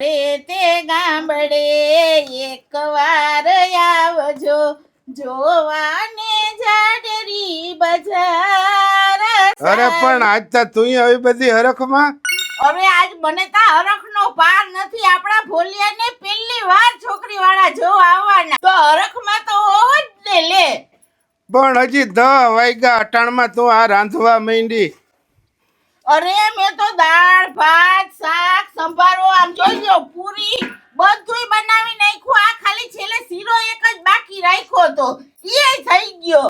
તે ગામડે એકવાર આવજો જોવાને જાડરી બજાર. અરે પણ આજ તો તું આવી બધી હરખમાં. હવે આજ મને તા હરખનો પાર નથી. આપણા ભોલિયાને પહેલી વાર છોકરી વાળા જોવા આવવાના, તો હરખમાં તો હોવ જ ને લે. પણ હજી 10 વાગ્યા અટાણમાં તું આ રાંધવા માંડી. અરે મેં તો દાળ ભાત શાક સંભારો આમ જોઈજો પૂરી બધુંય બનાવી નાખ્યું. આ ખાલી છેલ્લે શીરો એક જ બાકી રાખ્યો તો ઈ થઈ ગયો.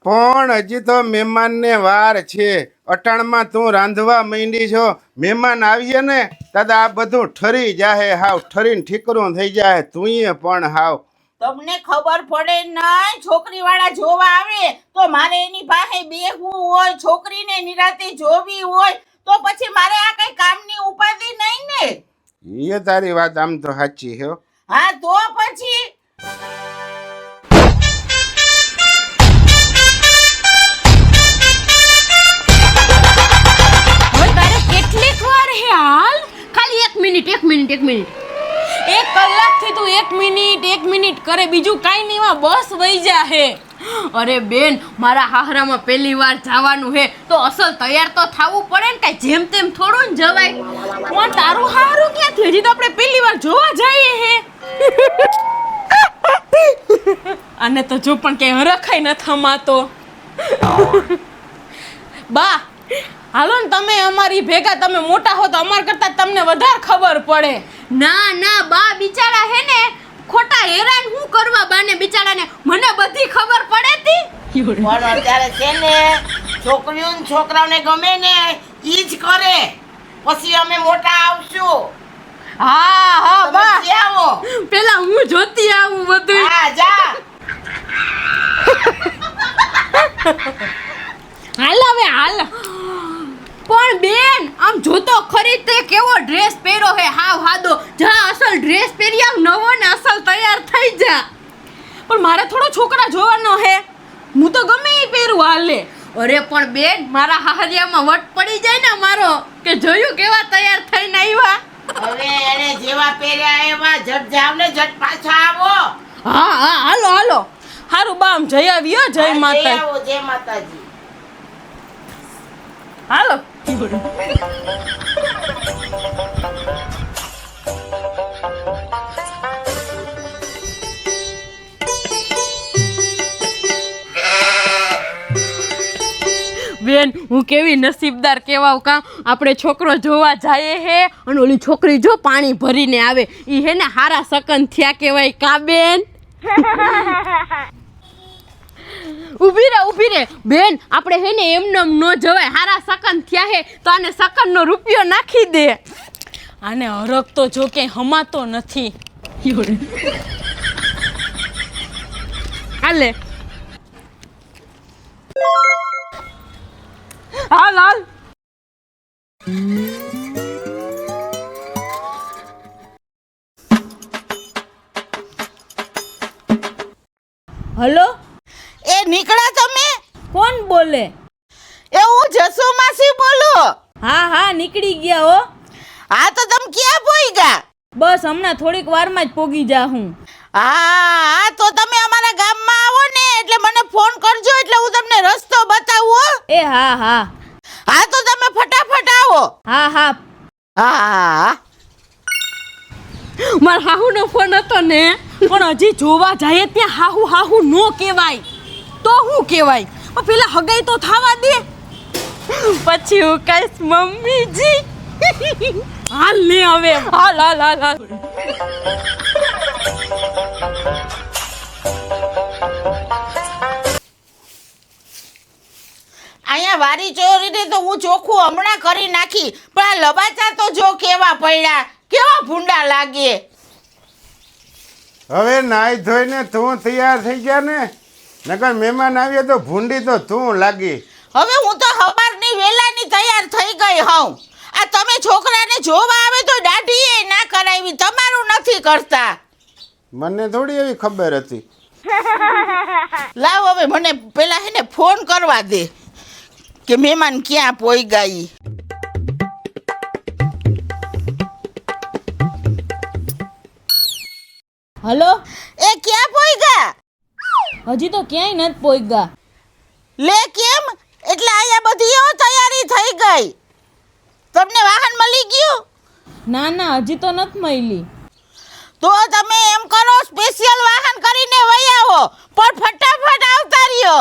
પણ હજી તો મહેમાનને વાર છે. અટાણમાં તું રાંધવા માંડી છો. મહેમાન આવીએ ને દાદા આ બધું ઠરી જાહે, હાવ ઠરીને ઠીકરું થઈ જાય. તુંય પણ હાવ તમને ખબર પડે નહીં, છોકરી વાળા જોવા આવે તો મારે એની પાસે બેહવું હોય, છોકરીને નિરાતે જોવી હોય, તો પછી મારે આ કઈ કામની ઉપાધિ નહીં ને. એ તારી વાત આમ તો સાચી છે. હા તો પછી કેટલીક વાર હે હાલ ખાલી 1 મિનિટ 1 મિનિટ 1 મિનિટ 1 કલાકથી તું 1 મિનિટ કરે બીજું કાઈ નહીં. માં બસ વઈ જા હે. અરે બેન મારા હાહરામાં પહેલી વાર જવાનું હે તો અસલ તૈયાર તો થવું પડે ને. કાઈ જેમ તેમ થોડું ને જવાય. પણ તારું હારું ક્યાંથી? હજી તો આપણે પહેલી વાર જોવા જઈએ હે. આને તો જો પણ કે હરખાઈ ન થમાતો. બા હાલો ને તમે અમારી ભેગા, તમે મોટા હો તો અમાર કરતા તમને વધારે ખબર પડે. ના ના બા બિચારા હે ને ખોટા હેરાન હું કરવા બાને બિચારાને, મને બધી ખબર પડે તી. પણ અત્યારે છે ને છોકરીઓ ને છોકરાઓને ગમે ને ઈ જ કરે. પછી અમે મોટા આવશું. હા હા તમે બા આવો પેલા હું જોતી આવું બધું. હા જા. હાલ હવે હાલ. પણ બેન આમ જોતો ખરી તે કેવો ડ્રેસ પહેર્યો હે, હાવ હાદો. જા અસલ ડ્રેસ પહેરી આવ નવો ને અસલ તૈયાર થઈ જા. પણ મારે થોડો છોકરા જોવાનો હે, હું તો ગમે એ પહેરું હાલે. અરે પણ બેન મારા હાહરિયામાં વટ પડી જાય ને મારો કે જોયું કેવા તૈયાર થઈને આવ્યા. હવે એને જેવા પહેર્યા એવા જટ જાવ ને જટ પાછા આવો. હા હા હાલો હાલો. હારું બા આમ જઈ આવ્યો. જય માતા. આવો જય માતાજી. હાલો. બેન હું કેવી નસીબદાર કેવાવ કા. આપણે છોકરો જોવા જાય હે અને ઓલી છોકરી જો પાણી ભરીને આવે ઈ હે ને હારા સકન થયા કેવાય કા બેન. ઊભી રે બેન આપણે હે ને એમને ન જવાય. હારા સકન થયા હે તો આને સકનનો રૂપિયો નાખી દે. આને હરક તો જો કે હમાતો નથી. હાલે હાલ હાલ. હલો એ નીકળ્યા તમે? કોણ બોલે? એ હું જસુ માસી બોલું. હા હા નીકળી ગયા હો. હા તો તમે ક્યાં પોઈગા? બસ હમણાં થોડીક વારમાં જ પોગી જા હું. હા તો તમે અમારા ગામમાં આવો ને એટલે મને ફોન કરજો એટલે હું તમને રસ્તો બતાવું હો. એ હા હા હા તો તમે ફટાફટ આવો. હા હા. હા મારા હાહુનો ફોન હતો ને પણ હજી જોવા જાય ત્યાં હાહુ હાહુ નો કહેવાય તો શું કહેવાય. પણ પેલા હગાઈ તો થવા દે પછી હું કહીશ મમ્મીજી. હાલ ને હવે હાલ હાલ હાલ હાલ. અહીંયા વારી ચોરીને તો હું ચોખ્ખું હમણાં કરી નાખી, પણ આ લબાચા તો જો કેવા પડ્યા, કેવા ભૂંડા લાગે. હવે નાઈ ધોઈને તું તૈયાર થઈ ગયા ને, નકર મહેમાન આવીએ તો ભૂંડી તો તું લાગી. હવે હું તો સવારની વેલાની તૈયાર થઈ ગઈ હોઉં. આ તમે છોકરાને જોવા આવે તો દાઢી ના કરાવી, તમારું નથી કરતા. મને થોડી એવી ખબર હતી. લાવ હવે મને પેલા હે ને ફોન કરવા દે કે મહેમાન ક્યાં પોઈ ગઈ. હલો, એ ક્યાં પોઈગા? હજી તો ક્યાંય નથી પોઈગા. લે કેમ? એટલે અહીંયા બધી એવો તૈયારી થઈ ગઈ. તમને વાહન મળી ગયું? ના ના, હજી તો નથી મળી. તો તમે એમ કરો, સ્પેશિયલ વાહન કરીને વહી આવો, પણ ફટાફટ આવતા રહ્યો.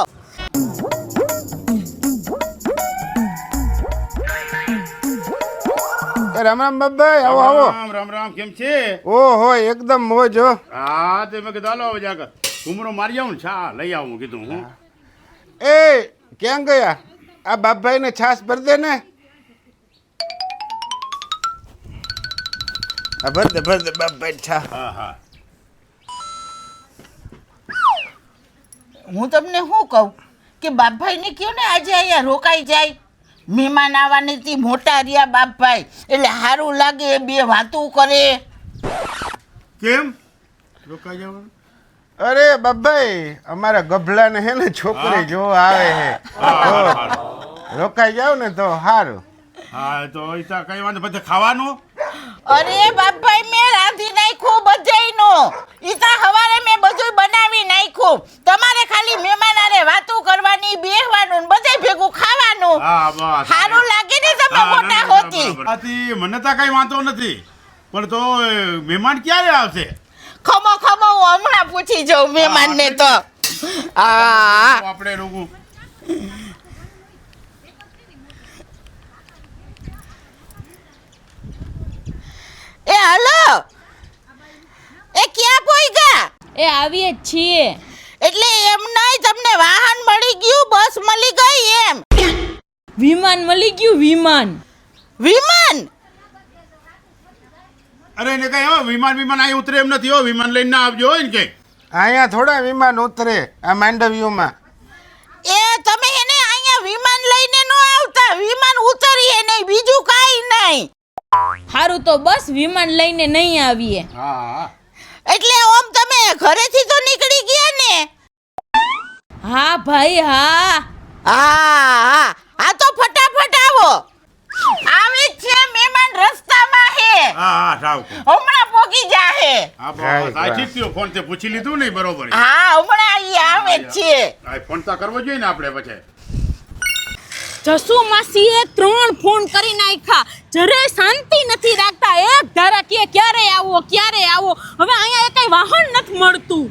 રામ રામ બાબાઈ, આવો આવો. રામ રામ રામ, કેમ છે? ઓહો, એકદમ મોજ હો. હા તે મેં કીધું હાલો હવે જાક ઘૂમરો મારી આવું ને છા લઈ આવું કીધું હું. એ ક્યાં ગયા? આ બાપભાઈને છાશ ભર દે ને. આ ભર દે બાપભાઈ છા. હા હા હું તમને શું કહું કે બાપભાઈને કહો ને આજે અહીંયા રોકાઈ જાય. મહેમાન આવવાની હતી, મોટા રહ્યા બાપભાઈ, એટલે સારું લાગે, બે વાતું કરે. કેમ રોકાઈ જવાનું? અરે બાપભાઈ, અમારા ગભલાને હે ને છોકરી જો આવે હે, રોકાઈ જાવ ને તો સારું. હા તો ઈતા કઈ વાંધો પછી ખાવાનું. અરે બાપભાઈ, મેં રાંધી નાખ્યું બધાયનું. ઈતા હવારે મેં બધું બનાવી નાખ્યું. તમારે ખાલી મહેમાન આરે વાતું કરવાની, બેહવાનું, બધે ભેગું ખાવાનું. હા બસ સારું લાગે ને તમે મોટા હોતી. આથી મને તો કઈ વાંધો નથી, પણ તો મહેમાન ક્યારે આવશે? ખમો ખમો, હું હમણાં પૂછી જાઉં મહેમાનને તો. આ આપણે લોકો એ હલો, એ ક્યાં પોઈગા? એ આવીએ જ છીએ. એટલે એમ નહીં, તમને વાહન મળી ગયું, બસ મળી ગઈ એમ? વિમાન મળી ગયું, વિમાન. વિમાન? અરે એને કઈ હવે વિમાન અહીં ઉતરે એમ નથી હો, વિમાન લઈને ના આવજો હોય ને કે. અહીંયા થોડા વિમાન ઉતરે આ માંડવીઓમાં. એ તમે એને અહીંયા વિમાન લઈને ન આવતા, વિમાન ઉતરીએ નહીં, બીજું કાંઈ નહીં. સારું તો બસ વિમાન લઈને નહીં આવીએ. હા એટલે ઓમ તમે ઘરેથી તો નીકળી ગયા ને? હા ભાઈ હા. હા, તો ફટાફટ આવો. આવે જ છે મહેમાન, રસ્તામાં હે, હા સાવ હમણાં પોગી જાહે. હા બસ આ ઠીક થયો, ફોન તે પૂછી લીધું નહીં બરોબર. હા, હમણાં ઈ આવે જ છે. આ ફોન તો કરવો જોઈએ ને આપણે પછી. જસુ માસીએ 3 ફોન કરી નાખ્યા, જરે શાંતિ નથી રાખતા. એક ધારા કે ક્યારે આવો ક્યારે આવો. હવે અહીંયા કઈ વાહન નથી મળતું.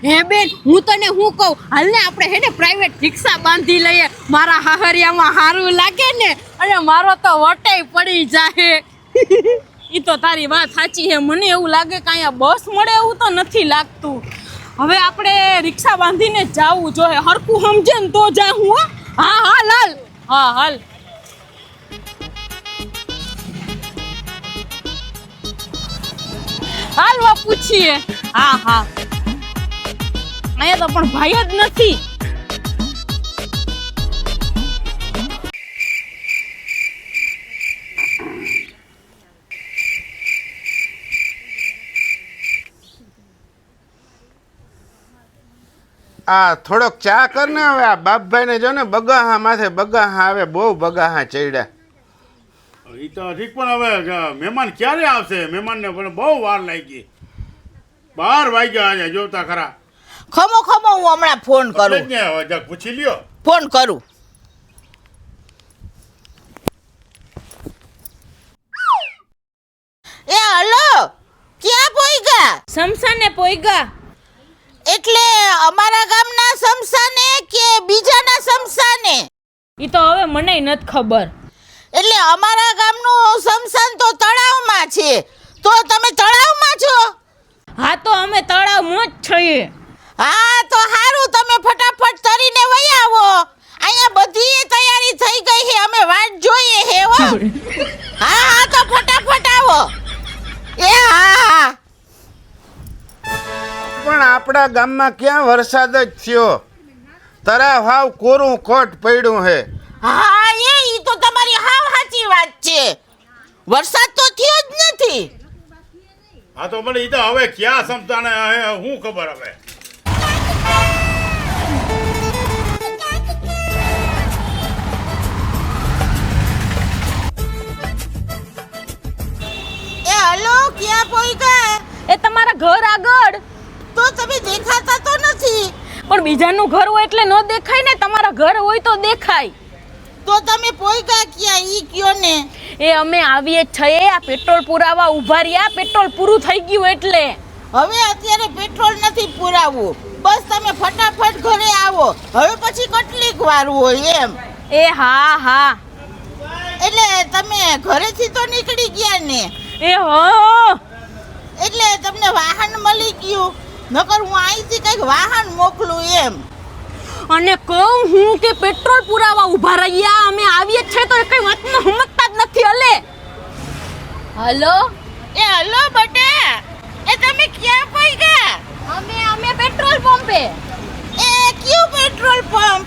હે બેન, હું તને હું કહું, હાલને આપણે હે ને પ્રાઇવેટ રિક્ષા બાંધી લઈએ. મારા હાહરિયામાં સારું લાગે ને, અને મારો તો વટાઈ પડી જાહે. ઈ તો તારી વાત સાચી છે. મને એવું લાગે કે અહીંયા બસ મળે એવું તો નથી લાગતું. હવે આપણે રિક્ષા બાંધીને જ જાવું જોઈએ. હરખું સમજે ને તો જાઉં. હો હા હા લાલ, હા હાલ. હાલવા પૂછીએ. હા હા, અહીંયા તો પણ ભાઈ જ નથી. આ થોડોક ચા કર ને હવે. આ બાપભાઈને જો ને બગાહા માથે બગાહા આવે, બહુ બગાહા ચડ્યા. એ તો ઠીક, પણ હવે મહેમાન ક્યારે આવશે? મહેમાનને પણ બહુ વાર લાગી. 12 વાગ્યા આજે જોતા ખરા. ખમો ખમો, હું હમણાં ફોન એટલે કરું. જ ને હવે જરાક પૂછી લ્યો. ફોન કરું. એ હલો, ક્યાં પોઈગા? સમસાને પોઈગા. એટલે અમારા ગામના સમસાને કે બીજાના સમસાને? ઈ તો હવે મને નથી ખબર. એટલે અમારા ગામનું સમસાન તો તળાવમાં છે. તો તમે તળાવમાં છો? હા તો અમે તળાવમાં જ છીએ. હા તો સારું, તમે ફટાફટ તરીને વહી આવો. અહીંયા બધી તૈયારી થઈ ગઈ છે, અમે વાટ જોઈએ હે હો. હા તો ફટાફટ આવો. એ હા. પણ આપણા ગામમાં ક્યાં વરસાદ જ થયો? તરાવ હાવ કોરું કોટ પડ્યું હે. હા, ઈ તો તમારી હાવ સાચી વાત છે. વરસાદ તો થયો જ નથી. હા તો મને એ તો હવે ક્યાં સમજાને હું ખબર હવે. એ હલો, ક્યાં પોઈગા? એ તમારા ઘર આગળ. તો તમે દેખાતા તો નથી. પણ બીજાનું ઘર હોય એટલે ન દેખાય ને, તમારા ઘર હોય તો દેખાય. તો તમે પોઈગા ક્યાં ઈ કયો ને. એ અમે આવીએ જ છીએ, આ પેટ્રોલ પુરાવા ઊભા રહ્યા, પેટ્રોલ પૂરું થઈ ગયું એટલે. હવે અત્યારે પેટ્રોલ નથી પુરાવવું, બસ તમે ફટાફટ ઘરે આવો. હવે પછી કેટલીક વાર હોય એમ. એ હા હા. એટલે તમે ઘરેથી તો નીકળી ગયા ને, એ હા. એટલે તમને વાહન મળી ગયું. નકર હું અહીંથી કંઈક વાહન મોકલું એમ. અને કહું હું કે પેટ્રોલ પુરાવા ઊભા રહ્યા, અમે આવીએ જ છે તો કઈ વાતમાં સમજતા જ નથી. હલે હલો. એ હલો બટા, એ તમે ક્યાં પોઈગા? અમે પેટ્રોલ પંપે. એ કયું પેટ્રોલ પંપ?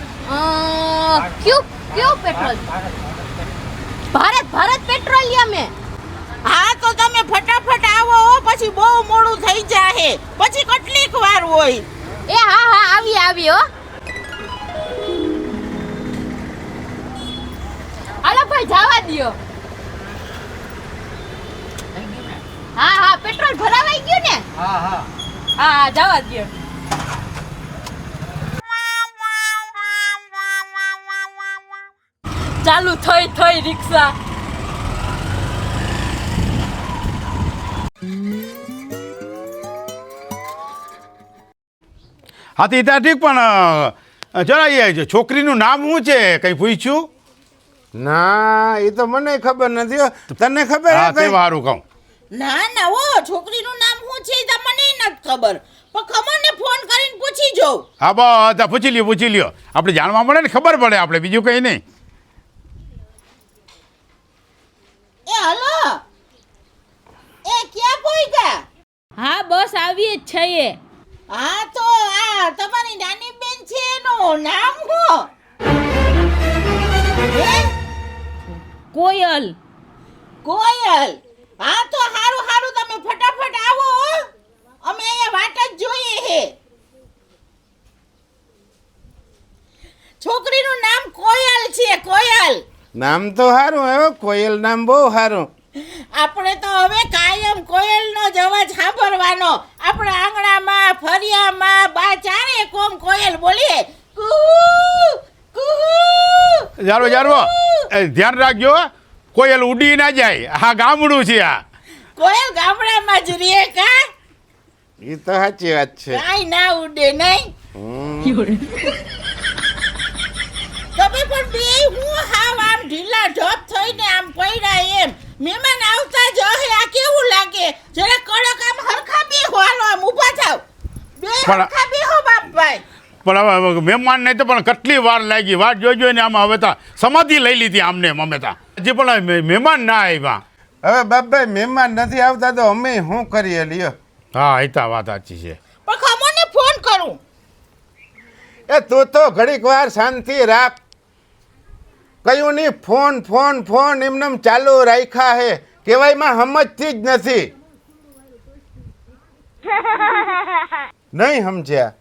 ક્યુ પેટ્રોલ? ભારત પેટ્રોલિયમ. હા તો તમે ફટાફટ આવો હો, પછી બહુ મોડું થઈ જાહે, પછી કેટલીક વાર હોય. એ હા આવી હો. હાલો ભાઈ જવા દ્યો. હા પેટ્રોલ ભરાવાઈ ગયું ને. હા જવા દ્યો. ચાલુ થઈ રિક્ષા. હાથી ત્યાં ઠીક, પણ જરા એ છોકરીનું નામ શું છે કંઈ પૂછ્યું? ના એ તો મને ખબર નથી હો. તને ખબર હા હે તે કઈ? સારું કહું. ના ઓ છોકરીનું નામ શું છે એ તો મને નથી ખબર, પણ ખમણને ફોન કરીને પૂછી જોઉં. હા બધા પૂછી લ્યો. આપણે જાણવા મળે ને, ખબર પડે આપણે, બીજું કંઈ નહીં. એ હલો, એ ક્યાં પોઈગા? હા બસ આવીએ જ છીએ. હા તો આ તમારી નાની બેન છે એનું નામ શું? હે? કોયલ. કોયલ. હા તો હારું તમે ફટાફટ આવો હો. અમે અહીંયા વાટ જ જોઈએ હે. છોકરીનું નામ કોયલ છે, કોયલ. નામ તો સારું હે હો, કોયલ નામ બહુ સારું. આપણે તો હવે કાયમ કોયલનો જ અવાજ સાંભળવાનો. આપણા આંગણામાં, ફરિયામાં, બા ચારે કોમ કોયલ બોલીએ. કુહુ કુહુ. જારવો ધ્યાન રાખજો, કોયલ ઉડી ના જાય. હા ગામડું છે આ. કોયલ ગામડામાં જ રહે કા? એ તો સાચી વાત છે. કાઈ ના ઉડે નહીં. તમે પણ બે હું હાવ આમ ઢીલા ઢપ થઈને આમ પડ્યા એમ. મહેમાન આવતા જ હે, આ કેવું લાગે? જરા કડક આમ હરખા બેહો, હાલો આમ ઊભા થાવ. બે પણ- હરખા બેહો બાપભાઈ. પણ હવે મહેમાન નહીં તો પણ કેટલી વાર લાગી, વાત જોઈ ને આમાં હવે તો સમાધિ લઈ લીધી આમને અમે તા. હજી પણ મહેમાન ના આવ્યા. હવે બાપભાઈ મહેમાન નથી આવતા તો અમે શું કરીએ લ્યો. હા એ તો વાત સાચી છે. પણ ખમોને ફોન કરું. એ તું તો ઘડીક વાર શાંતિ રાખ. કયું નહીં, ફોન એમને ચાલુ રાખ્યા હે, કહેવાયમાં સમજતી જ નથી. નહીં સમજ્યા?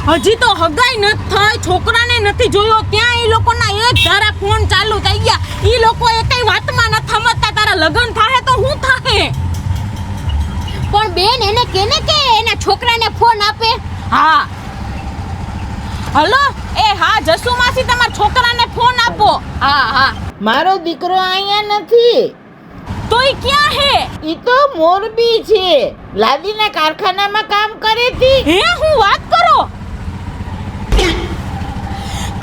હજી તો હગાઈ નથી થઈ, છોકરાને નથી જોયો, ત્યાં એ લોકોના એક ધારા ફોન ચાલુ થઈ ગયા. એ લોકો એકેય વાતમાં નથી સમજતા. તારા લગ્ન થાય તો શું થાય? પણ બેન એને કેને કે એના છોકરાને ફોન આપે. હા હલો. એ હા જસુ માસી, તમારા છોકરાને ફોન આપો. હા મારો દીકરો અહીંયા નથી. તો ઈ ક્યાં હે? ઈ તો મોરબી છે, લાદીના કારખાનામાં કામ કરે તી. હે હું વાત કરો?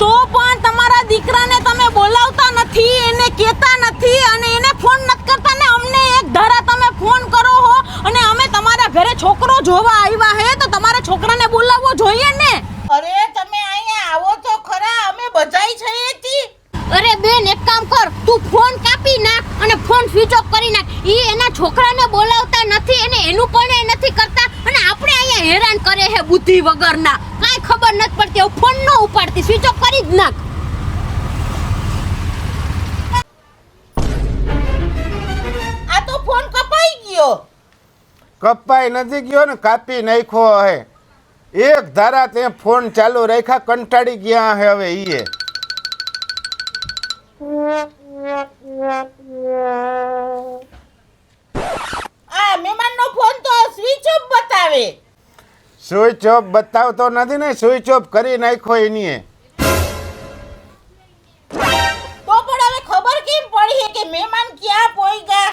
તો પણ તમારા દીકરાને તમે બોલાવતા નથી, એને કહેતા નથી અને એને ફોન નથી કરતા ને અમને એક ધારા તમે ફોન કરો હો. અને અમે તમારા ઘરે છોકરો જોવા આવ્યા હે તો તમારા છોકરાને બોલાવવો જોઈએ ને. અરે તમે અહીંયા આવો તો ખરા, અમે બધાય છીએ તી. અરે બેન એક કામ કર, તું ફોન કાપી નાખ અને ફોન સ્વિચ ઓફ કરી નાખ. ઈ એના છોકરાને બોલાવતા નથી અને એનું પણ એ નથી કરતા અને આપણે અહીંયા હેરાન કરે હે બુદ્ધિ વગરના. કાંઈ ખબર નથી પડતી. હવે ફોન ન ઉપાડતી, સ્વિચ ઓફ કરી જ નાખ. આ તો ફોન કપાઈ ગયો. કપાઈ નથી ગયો ને, કાપી નાખ્યો હે. એક ધારા તે ફોન ચાલુ રાખ્યા, કંટાળી ગયા હે હવે ઈએ. આ મહેમાનનો ફોન તો સ્વિચ સ્વિચ ઓફ બતાવતો નથી ને, સ્વિચ ઓફ કરી નાખ્યો એની. તો પણ હવે ખબર કેમ પડી કે મહેમાન ક્યાં પોઈગા?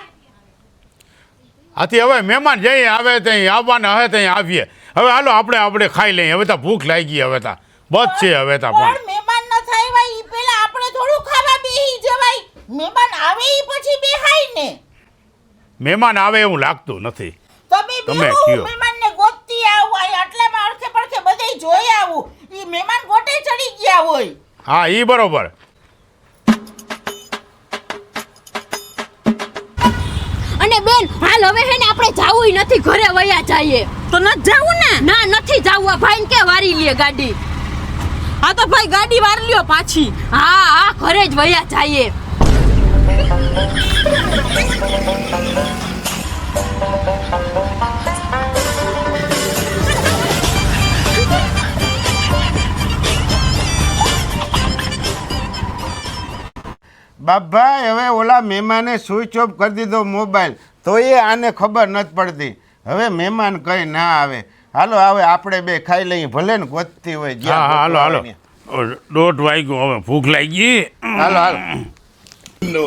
આથી હવે મહેમાન જઈ આવે ત્યાં આવવાના હવે ત્યાં આવીએ. હવે હાલો આપણે ખાઈ લઈએ. હવે તો ભૂખ લાગી. હવે તો બસ છે હવે તો પણ મહેમાન ન થાય ભાઈ ઈ પેલા આપણે થોડું ખાવા બેહી જવાય. મહેમાન આવે ઈ પછી બેહાય ને. મહેમાન આવે એવું લાગતું નથી. તમે તમે બેહો, કયો. મહેમાનને ગોતતી આવો. આટલામાં અડખે પડખે બધે જોઈ આવું. ઈ મહેમાન ગોટે ચડી ગયા હોય. હા ઈ બરોબર. અને બેન હાલ હવે હે ને આપણે જાવું નથી, ઘરે વયા જઈએ. તો ન જાવું ને? ના નથી જાવું. આ ભાઈને કે વારી લે ગાડી. હા તો ભાઈ ગાડી વાર લ્યો પાછી. હા ઘરે જ વયા જઈએ. બાપભાઈ હવે ઓલા મહેમાને સ્વિચ ઓફ કરી દીધો મોબાઈલ, તો એ આને ખબર નથી પડતી. હવે મહેમાન કઈ ના આવે. હાલો હવે આપણે બે ખાઈ લઈએ, ભલે ને ગોતતી હોય હા જ્યાં હા હાલો ગોતવા હાલો. હોય. 1:30 વાગ્યો. હવે ભૂખ લાગી. હાલો હાલો. No.